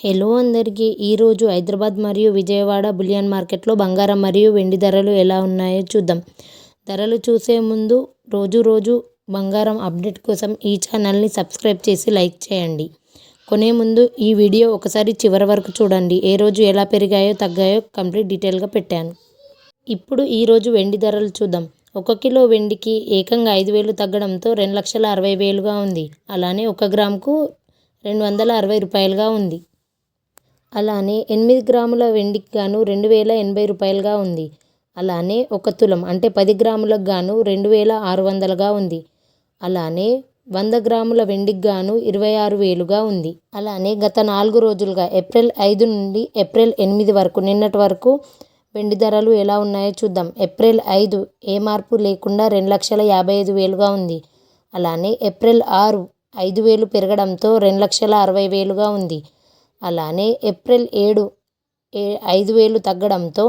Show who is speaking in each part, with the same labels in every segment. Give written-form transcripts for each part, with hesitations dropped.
Speaker 1: Hello అందరికీ ఈరోజు హైదరాబాద్ మరియు విజయవాడ బులియన్ మార్కెట్లో బంగారం మరియు వెండి ధరలు ఎలా ఉన్నాయో చూద్దాం. ధరలు చూసే ముందు రోజు బంగారం అప్డేట్ కోసం ఈ ఛానల్ని సబ్స్క్రైబ్ చేసి లైక్ చేయండి. కొనే ముందు ఈ వీడియో ఒకసారి చివరి వరకు చూడండి. ఏ రోజు ఎలా పెరిగాయో తగ్గాయో కంప్లీట్ డీటెయిల్గా పెట్టాను. ఇప్పుడు ఈరోజు వెండి ధరలు చూద్దాం. 1 కిలో వెండికి ఏకంగా 5,000 తగ్గడంతో 2,60,000గా ఉంది. అలానే 1 గ్రాముకు 260 రూపాయలుగా ఉంది. అలానే 8 గ్రాముల వెండికి గాను 2,080 ఉంది. అలానే 1 తులం అంటే 10 గ్రాములకు గాను 2,600గా ఉంది. అలానే 100 గ్రాముల వెండికి గాను 26,000గా ఉంది. అలానే గత 4 రోజులుగా ఏప్రిల్ 5 నుండి ఏప్రిల్ 8 వరకు నిన్నటి వరకు వెండి ధరలు ఎలా ఉన్నాయో చూద్దాం. ఏప్రిల్ 5 ఏ మార్పు లేకుండా 2,55,000గా ఉంది. అలానే ఏప్రిల్ 6 5,000 పెరగడంతో 2,60,000గా ఉంది. అలానే ఏప్రిల్ 7 5,000 తగ్గడంతో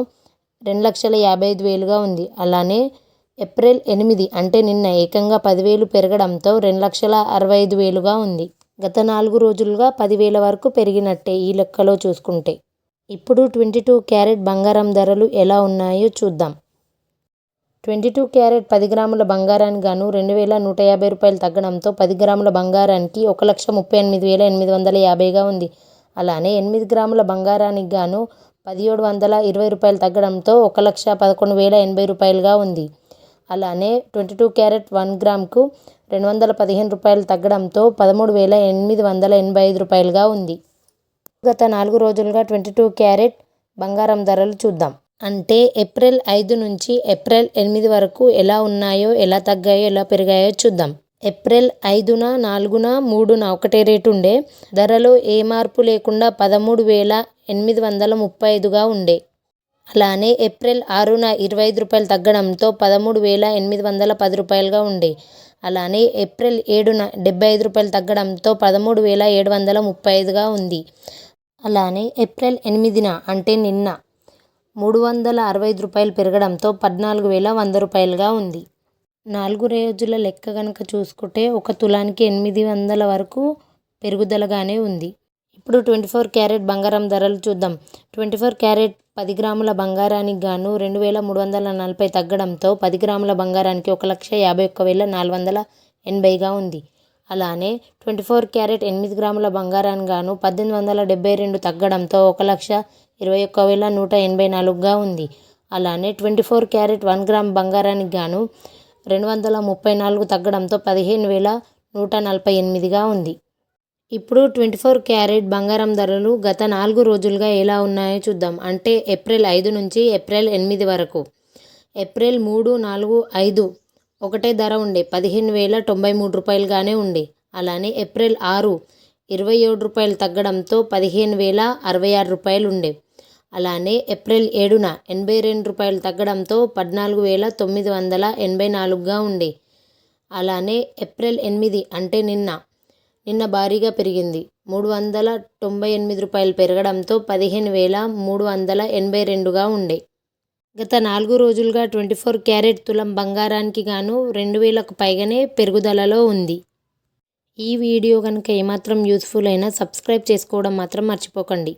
Speaker 1: 2,55,000గా ఉంది. అలానే ఏప్రిల్ 8 అంటే నిన్న ఏకంగా 10,000 పెరగడంతో 2,65,000గా ఉంది. గత 4 రోజులుగా 10,000 వరకు పెరిగినట్టే ఈ లెక్కలో చూసుకుంటే. ఇప్పుడు 22 క్యారెట్ బంగారం ధరలు ఎలా ఉన్నాయో చూద్దాం. 22 క్యారెట్ 10 గ్రాముల బంగారానికి గాను 2,150 రూపాయలు తగ్గడంతో 10 గ్రాముల బంగారానికి 1,38,850గా ఉంది. అలానే 8 గ్రాముల బంగారానికి గాను 1,720 రూపాయలు తగ్గడంతో 1,11,080 రూపాయలుగా ఉంది. అలానే 22 క్యారెట్ 1 గ్రాముకు 215 రూపాయలు తగ్గడంతో 13,885 రూపాయలుగా ఉంది. గత 4 రోజులుగా 22 క్యారెట్ బంగారం ధరలు చూద్దాం. అంటే ఏప్రిల్ 5 నుంచి ఏప్రిల్ 8 వరకు ఎలా ఉన్నాయో, ఎలా తగ్గాయో, ఎలా పెరిగాయో చూద్దాం. ఏప్రిల్ 5న 4న 3న ఒకటే రేటు ఉండే. ధరలో ఏ మార్పు లేకుండా 13,835గా ఉండే. అలానే ఏప్రిల్ 6న 25 రూపాయలు తగ్గడంతో 13,810 రూపాయలుగా ఉండే. అలానే ఏప్రిల్ 7న 75 రూపాయలు తగ్గడంతో 13,735గా ఉంది. అలానే ఏప్రిల్ 8న అంటే నిన్న 365 రూపాయలు పెరగడంతో 14,100 రూపాయలుగా ఉంది. 4 రోజుల లెక్క కనుక చూసుకుంటే 1 తులానికి 800 వరకు పెరుగుదలగానే ఉంది. ఇప్పుడు 24 క్యారెట్ బంగారం ధరలు చూద్దాం. 24 క్యారెట్ 10 గ్రాముల బంగారానికి గాను 2,340 తగ్గడంతో 10 గ్రాముల బంగారానికి 1,51,480గా ఉంది. అలానే 24 క్యారెట్ 8 గ్రాముల బంగారానికి గాను 1,872 తగ్గడంతో 1,21,184గా ఉంది. అలానే 24 క్యారెట్ 1 గ్రామ్ బంగారానికి గాను 234 తగ్గడంతో 15,148గా ఉంది. ఇప్పుడు 24 క్యారెట్ బంగారం ధరలు గత 4 రోజులుగా ఎలా ఉన్నాయో చూద్దాం. అంటే ఏప్రిల్ 5 నుంచి ఏప్రిల్ 8 వరకు. ఏప్రిల్ 3, 4, 5 ఒకటే ధర ఉండే 15,093 రూపాయలుగానే ఉండే. అలానే ఏప్రిల్ 6 27 రూపాయలు తగ్గడంతో 15,066 రూపాయలు ఉండే. అలానే ఏప్రిల్ 7న 82 రూపాయలు తగ్గడంతో 14,984గా ఉండే. అలానే ఏప్రిల్ 8 అంటే నిన్న భారీగా పెరిగింది. 398 రూపాయలు పెరగడంతో 15,382గా ఉండే. గత 4 రోజులుగా 24 క్యారెట్ తులం బంగారానికి గాను 2,000కు పైగానే పెరుగుదలలో ఉంది. ఈ వీడియో కనుక ఏమాత్రం యూస్ఫుల్ అయినా సబ్స్క్రైబ్ చేసుకోవడం మాత్రం మర్చిపోకండి.